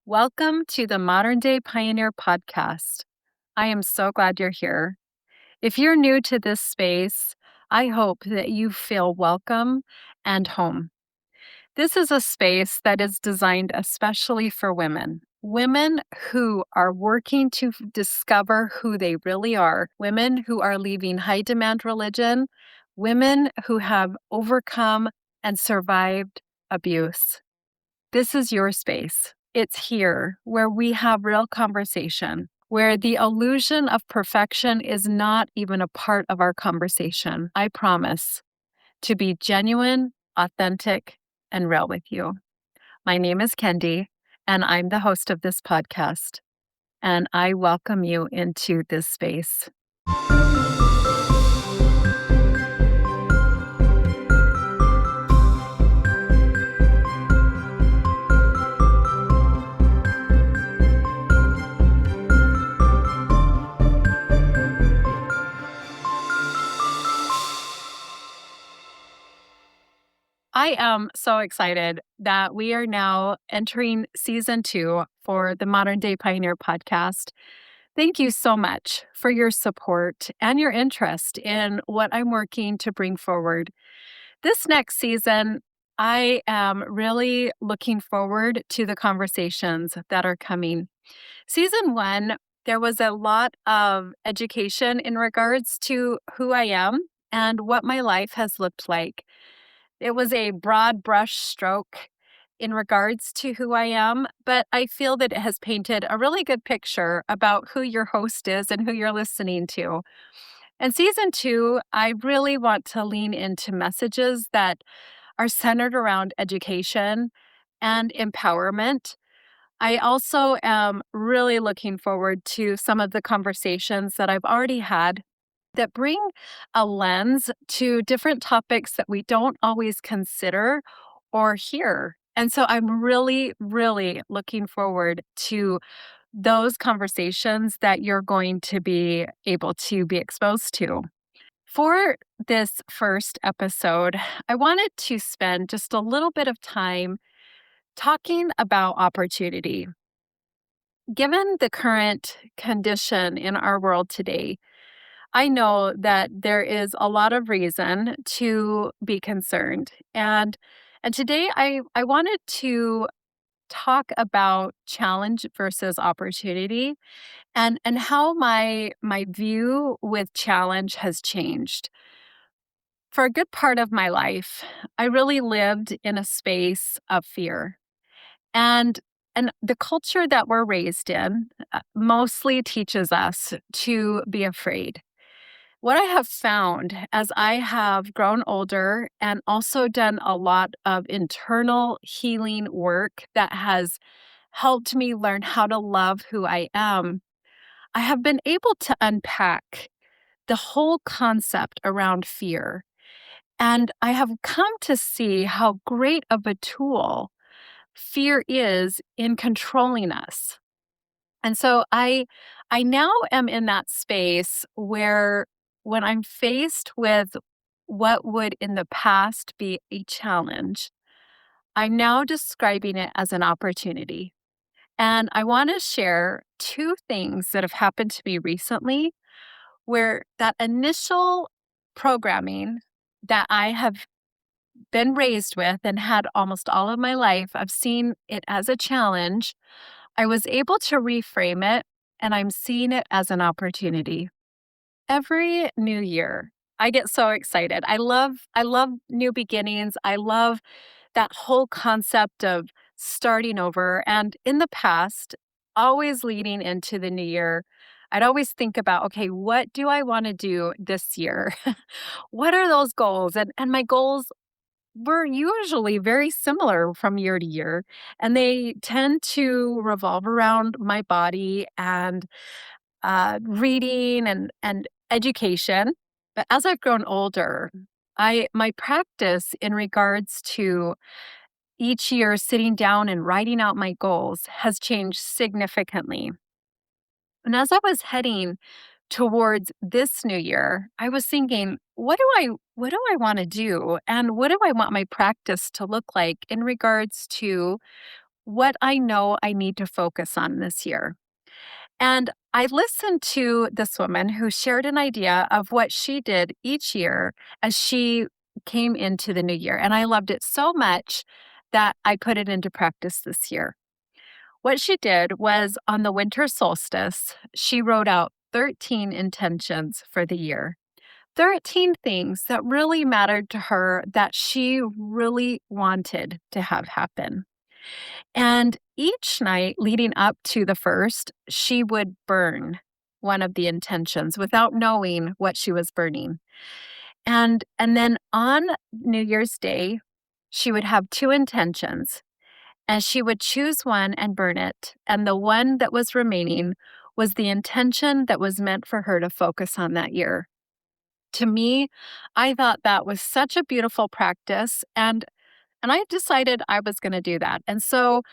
Welcome to the Modern Day Pioneer podcast. I am so glad you're here. If you're new to this space, I hope that you feel welcome and home. This is a space that is designed especially for women who are working to discover who they really are, women who are leaving high demand religion, women who have overcome and survived abuse. This is your space. It's here where we have real conversation, where the illusion of perfection is not even a part of our conversation. I promise to be genuine, authentic, and real with you. My name is Kendi, and I'm the host of this podcast, and I welcome you into this space. I am so excited that we are now entering season 2 for the Modern Day Pioneer podcast. Thank you so much for your support and your interest in what I'm working to bring forward. This next season, I am really looking forward to the conversations that are coming. Season 1, there was a lot of education in regards to who I am and what my life has looked like. It was a broad brush stroke in regards to who I am, but I feel that it has painted a really good picture about who your host is and who you're listening to. And season 2, I really want to lean into messages that are centered around education and empowerment. I also am really looking forward to some of the conversations that I've already had that bring a lens to different topics that we don't always consider or hear. And so I'm really, really looking forward to those conversations that you're going to be able to be exposed to. For this first episode, I wanted to spend just a little bit of time talking about opportunity. Given the current condition in our world today, I know that there is a lot of reason to be concerned. And today I wanted to talk about challenge versus opportunity and how my view with challenge has changed. For a good part of my life, I really lived in a space of fear. And and the culture that we're raised in mostly teaches us to be afraid. What I have found as I have grown older and also done a lot of internal healing work that has helped me learn how to love who I am, I have been able to unpack the whole concept around fear. And I have come to see how great of a tool fear is in controlling us. And so I now am in that space where when I'm faced with what would in the past be a challenge, I'm now describing it as an opportunity. And I want to share two things that have happened to me recently where that initial programming that I have been raised with and had almost all of my life, I've seen it as a challenge. I was able to reframe it, and I'm seeing it as an opportunity. Every new year, I get so excited. I love new beginnings. I love that whole concept of starting over. And in the past, always leading into the new year, I'd always think about, okay, what do I want to do this year? What are those goals? And my goals were usually very similar from year to year, and they tend to revolve around my body and reading and education. But as I've grown older, I my practice in regards to each year sitting down and writing out my goals has changed significantly. And as I was heading towards this new year, I was thinking, what do I want to do? And what do I want my practice to look like in regards to what I know I need to focus on this year. And I listened to this woman who shared an idea of what she did each year as she came into the new year. And I loved it so much that I put it into practice this year. What she did was on the winter solstice, she wrote out 13 intentions for the year. 13 things that really mattered to her that she really wanted to have happen. And each night leading up to the first, she would burn one of the intentions without knowing what she was burning. And then on New Year's Day, she would have two intentions and she would choose one and burn it. And the one that was remaining was the intention that was meant for her to focus on that year. To me, I thought that was such a beautiful practice, and I decided I was going to do that. And so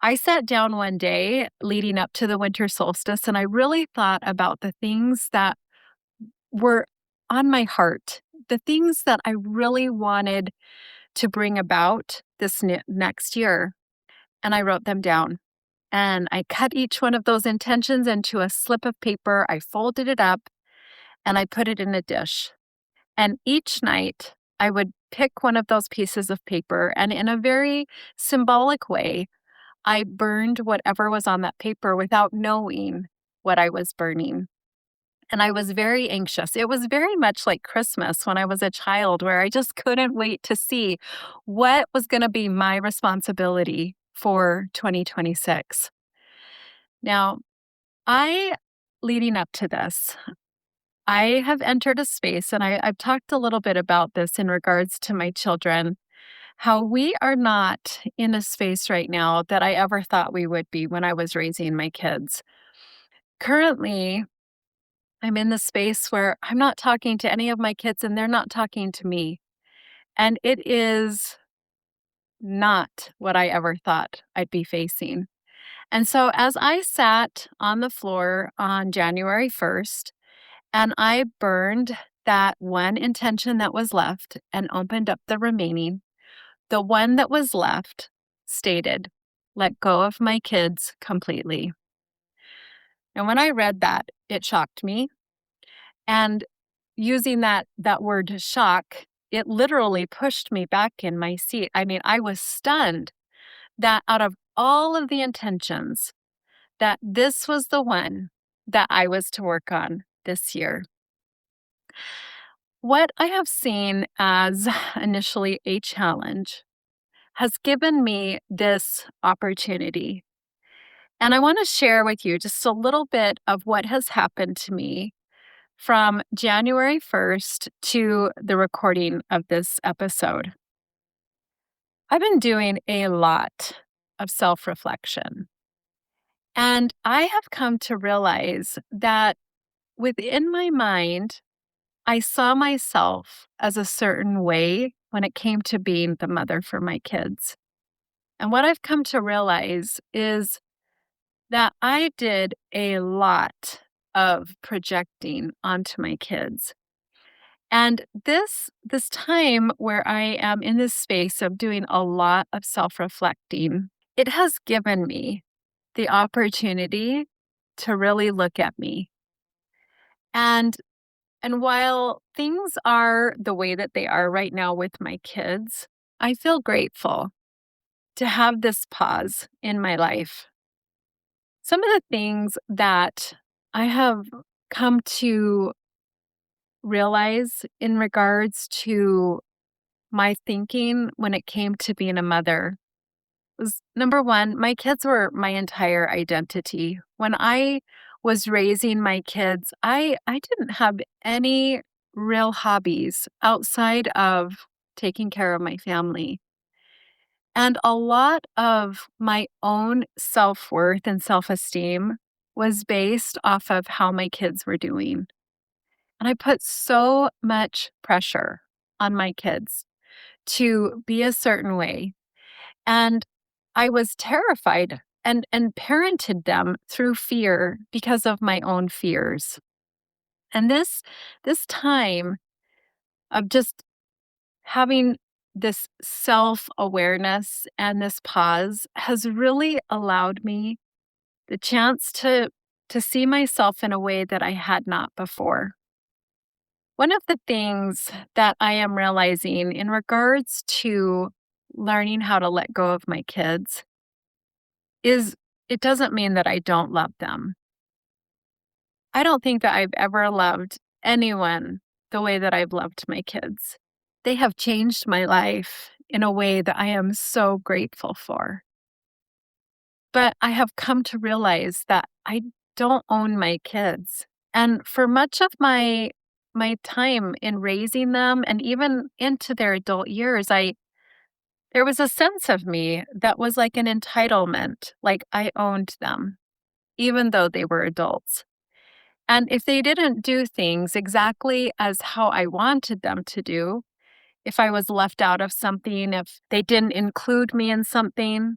I sat down one day leading up to the winter solstice and I really thought about the things that were on my heart, the things that I really wanted to bring about this next year. And I wrote them down. And I cut each one of those intentions into a slip of paper. I folded it up and I put it in a dish. And each night I would pick one of those pieces of paper and in a very symbolic way, I burned whatever was on that paper without knowing what I was burning. And I was very anxious. It was very much like Christmas when I was a child, where I just couldn't wait to see what was going to be my responsibility for 2026. Now, leading up to this, I have entered a space, and I've talked a little bit about this in regards to my children, how we are not in a space right now that I ever thought we would be when I was raising my kids. Currently, I'm in the space where I'm not talking to any of my kids and they're not talking to me. And it is not what I ever thought I'd be facing. And so as I sat on the floor on January 1st, and I burned that one intention that was left and opened up the remaining. The one that was left stated, "Let go of my kids completely." And when I read that, it shocked me. And using that word shock, it literally pushed me back in my seat. I mean, I was stunned that out of all of the intentions, that this was the one that I was to work on this year. What I have seen as initially a challenge has given me this opportunity. And I want to share with you just a little bit of what has happened to me from January 1st to the recording of this episode. I've been doing a lot of self reflection, and I have come to realize that within my mind, I saw myself as a certain way when it came to being the mother for my kids. And what I've come to realize is that I did a lot of projecting onto my kids. And this time where I am in this space of doing a lot of self-reflecting, it has given me the opportunity to really look at me. And And while things are the way that they are right now with my kids, I feel grateful to have this pause in my life. Some of the things that I have come to realize in regards to my thinking when it came to being a mother was number one, my kids were my entire identity. When I was raising my kids, I didn't have any real hobbies outside of taking care of my family. And a lot of my own self worth and self esteem was based off of how my kids were doing. And I put so much pressure on my kids to be a certain way. And I was terrified and parented them through fear because of my own fears. And this time of just having this self-awareness and this pause has really allowed me the chance to see myself in a way that I had not before. One of the things that I am realizing in regards to learning how to let go of my kids is it doesn't mean that I don't love them. I don't think that I've ever loved anyone the way that I've loved my kids. They have changed my life in a way that I am so grateful for. But I have come to realize that I don't own my kids. And for much of my time in raising them and even into their adult years, there was a sense of me that was like an entitlement, like I owned them, even though they were adults. And if they didn't do things exactly as how I wanted them to do, if I was left out of something, if they didn't include me in something,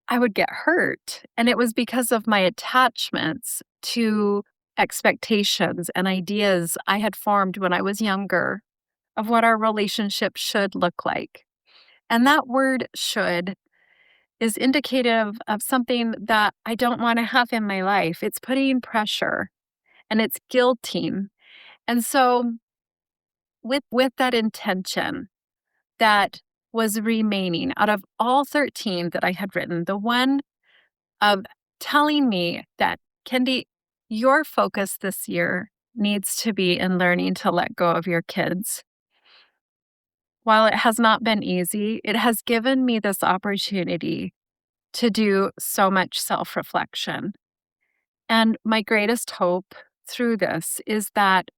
I would get hurt. And it was because of my attachments to expectations and ideas I had formed when I was younger of what our relationship should look like. And that word should is indicative of something that I don't want to have in my life. It's putting pressure and it's guilting. And so with that intention that was remaining out of all 13 that I had written, the one of telling me that, Kendi, your focus this year needs to be in learning to let go of your kids. While it has not been easy, it has given me this opportunity to do so much self-reflection. And my greatest hope through this is that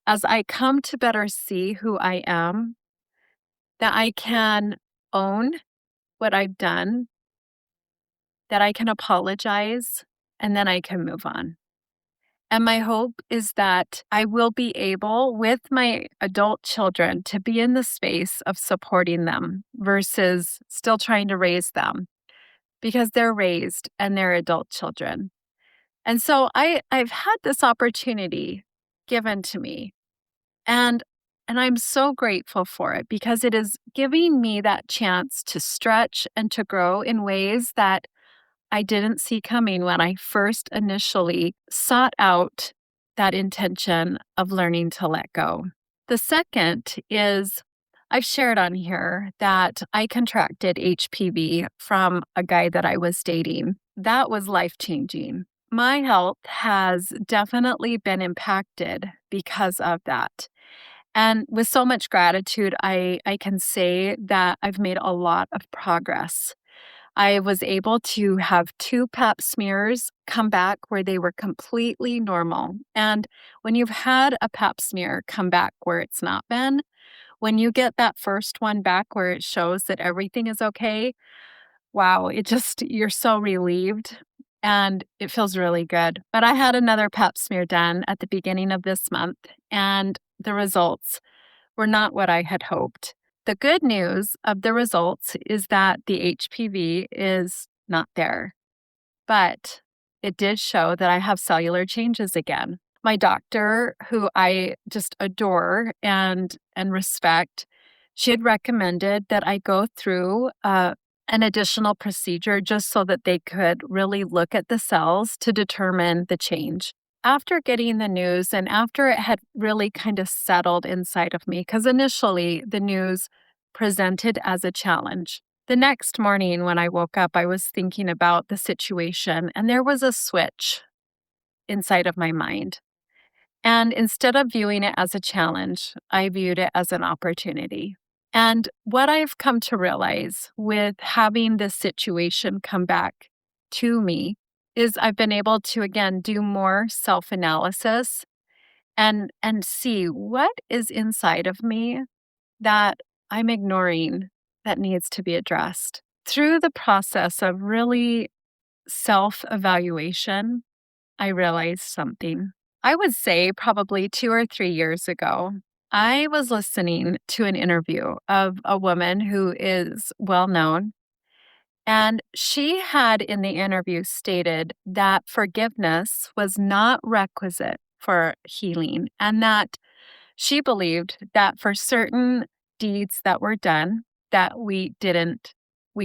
as I come to better see who I am, that I can own what I've done, that I can apologize, and then I can move on. And my hope is that I will be able, with my adult children, to be in the space of supporting them versus still trying to raise them because they're raised and they're adult children. And so I've had this opportunity given to me, and I'm so grateful for it because it is giving me that chance to stretch and to grow in ways that I didn't see coming when I first initially sought out that intention of learning to let go. The second is I've shared on here that I contracted HPV from a guy that I was dating. That was life-changing. My health has definitely been impacted because of that. And with so much gratitude, I can say that I've made a lot of progress. I was able to have 2 pap smears come back where they were completely normal. And when you've had a pap smear come back where it's not been, when you get that first one back where it shows that everything is okay, wow, you're so relieved and it feels really good. But I had another pap smear done at the beginning of this month, and the results were not what I had hoped. The good news of the results is that the HPV is not there, but it did show that I have cellular changes again. My doctor, who I just adore and respect, she had recommended that I go through an additional procedure just so that they could really look at the cells to determine the change. After getting the news and after it had really kind of settled inside of me, because initially the news presented as a challenge. The next morning when I woke up, I was thinking about the situation and there was a switch inside of my mind. And instead of viewing it as a challenge, I viewed it as an opportunity. And what I've come to realize with having this situation come back to me is I've been able to, again, do more self-analysis and see what is inside of me that I'm ignoring that needs to be addressed. Through the process of really self-evaluation, I realized something. I would say probably 2 or 3 years ago, I was listening to an interview of a woman who is well known, and she had in the interview stated that forgiveness was not requisite for healing, and that she believed that for certain deeds that were done that we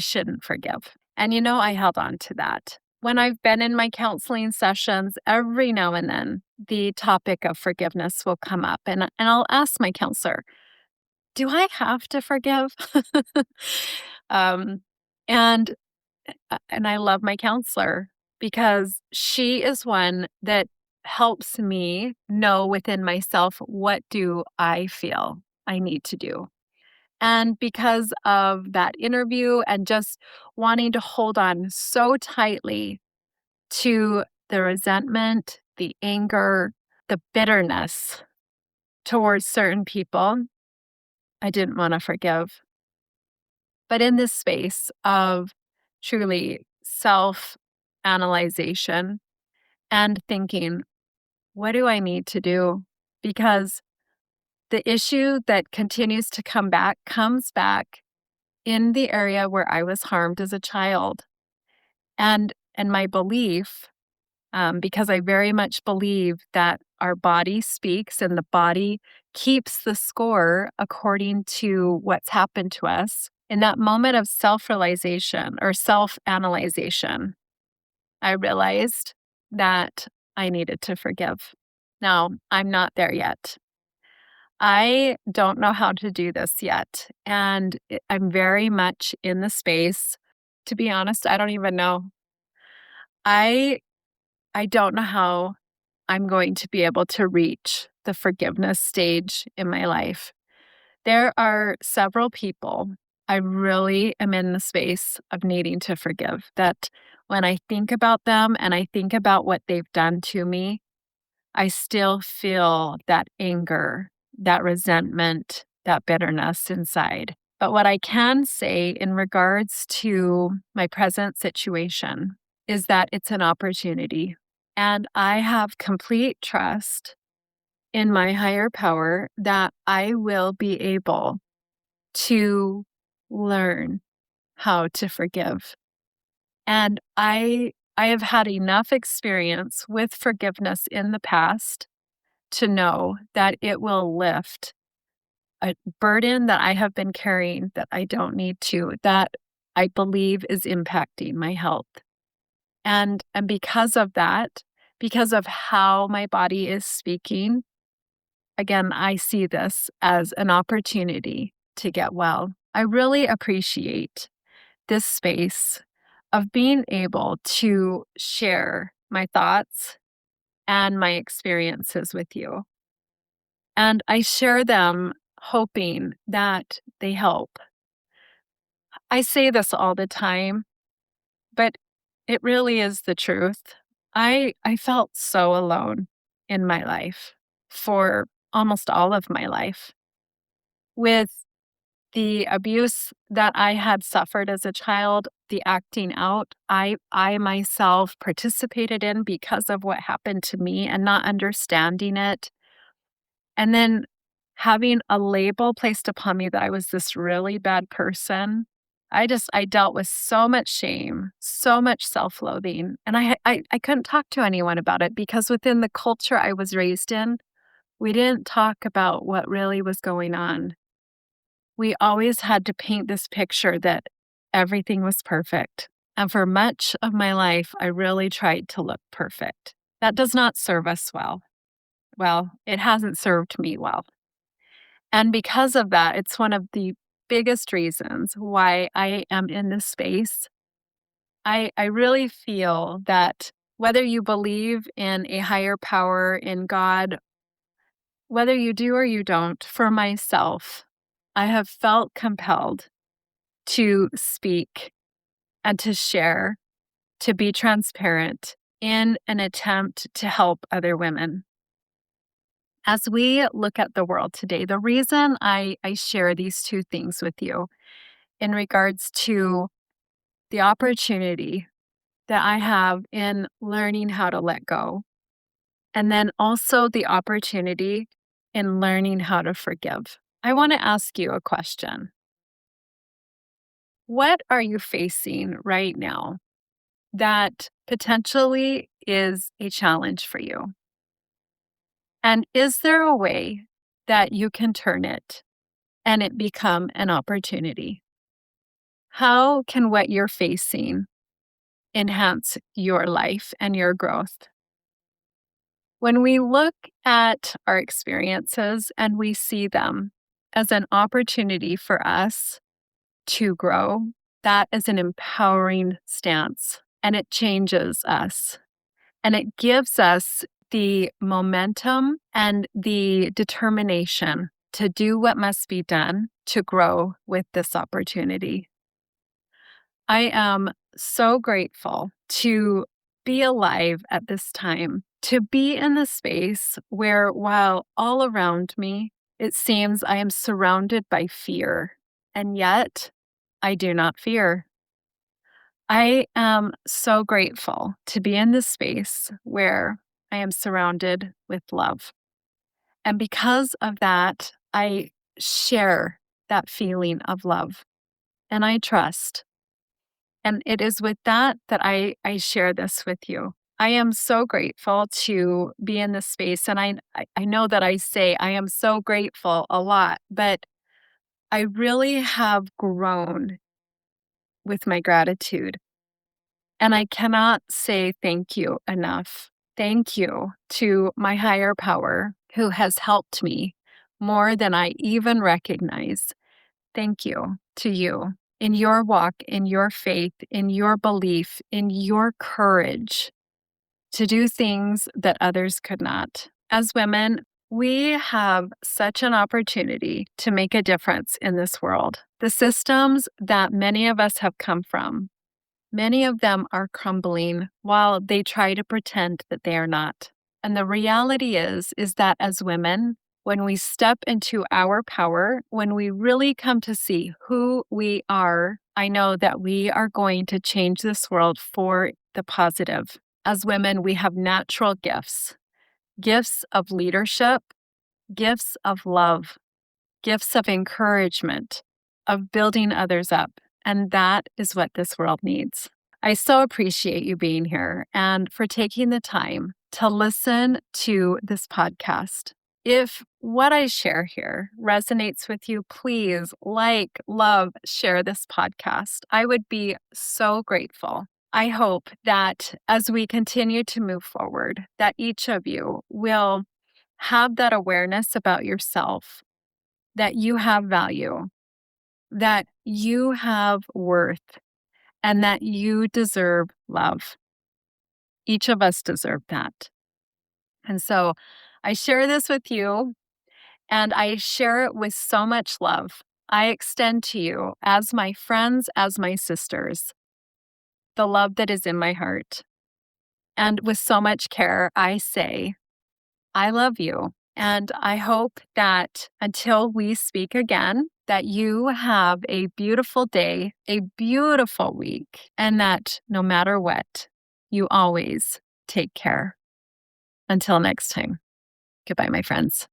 shouldn't forgive. And I held on to that. When I've been in my counseling sessions, every now and then, the topic of forgiveness will come up. And I'll ask my counselor, do I have to forgive? um, and and I love my counselor because she is one that helps me know within myself, what do I feel I need to do? And because of that interview and just wanting to hold on so tightly to the resentment, the anger, the bitterness towards certain people, I didn't want to forgive. But in this space of truly self analyzation and thinking, what do I need to do? Because the issue that continues to come back comes back in the area where I was harmed as a child. And my belief, because I very much believe that our body speaks and the body keeps the score according to what's happened to us. In that moment of self-realization or self-analyzation, I realized that I needed to forgive. Now, I'm not there yet. I don't know how to do this yet, and I'm very much in the space. To be honest, I don't even know. I I don't know how I'm going to be able to reach the forgiveness stage in my life. There are several people I really am in the space of needing to forgive, that when I think about them and I think about what they've done to me, I still feel that anger, that resentment, that bitterness inside. But what I can say in regards to my present situation is that it's an opportunity. And I have complete trust in my higher power that I will be able to learn how to forgive. And I have had enough experience with forgiveness in the past to know that it will lift a burden that I have been carrying that I don't need to, that I believe is impacting my health. And because of that, because of how my body is speaking, again, I see this as an opportunity to get well. I really appreciate this space of being able to share my thoughts and my experiences with you. And I share them hoping that they help. I say this all the time, but it really is the truth. I felt so alone in my life for almost all of my life. With the abuse that I had suffered as a child, the acting out, I myself participated in because of what happened to me and not understanding it. And then having a label placed upon me that I was this really bad person. I dealt with so much shame, so much self-loathing, and I couldn't talk to anyone about it because within the culture I was raised in, we didn't talk about what really was going on. We always had to paint this picture that everything was perfect. And for much of my life, I really tried to look perfect. That does not serve us well. Well, it hasn't served me well. And because of that, it's one of the biggest reasons why I am in this space. I really feel that whether you believe in a higher power, in God, whether you do or you don't, for myself, I have felt compelled to speak and to share, to be transparent in an attempt to help other women. As we look at the world today, the reason I share these two things with you in regards to the opportunity that I have in learning how to let go, and then also the opportunity in learning how to forgive. I want to ask you a question. What are you facing right now that potentially is a challenge for you? And is there a way that you can turn it and it become an opportunity? How can what you're facing enhance your life and your growth? When we look at our experiences and we see them as an opportunity for us to grow, that is an empowering stance and it changes us and it gives us the momentum and the determination to do what must be done to grow with this opportunity. I am so grateful to be alive at this time, to be in the space where, while all around me, it seems I am surrounded by fear, and yet I do not fear. I am so grateful to be in this space where I am surrounded with love. And because of that, I share that feeling of love and I trust. And it is with that that I share this with you. I am so grateful to be in this space. And I know that I say I am so grateful a lot, but I really have grown with my gratitude. And I cannot say thank you enough. Thank you to my higher power who has helped me more than I even recognize. Thank you to you in your walk, in your faith, in your belief, in your courage to do things that others could not. As women, we have such an opportunity to make a difference in this world. The systems that many of us have come from, many of them are crumbling while they try to pretend that they are not. And the reality is that as women, when we step into our power, when we really come to see who we are, I know that we are going to change this world for the positive. As women, we have natural gifts, gifts of leadership, gifts of love, gifts of encouragement, of building others up. And that is what this world needs. I so appreciate you being here and for taking the time to listen to this podcast. If what I share here resonates with you, please love, share this podcast. I would be so grateful. I hope that as we continue to move forward, that each of you will have that awareness about yourself, that you have value, that you have worth, and that you deserve love. Each of us deserve that. And so I share this with you, and I share it with so much love. I extend to you, as my friends, as my sisters, the love that is in my heart. And with so much care, I say, I love you. And I hope that until we speak again, that you have a beautiful day, a beautiful week, and that no matter what, you always take care. Until next time, goodbye, my friends.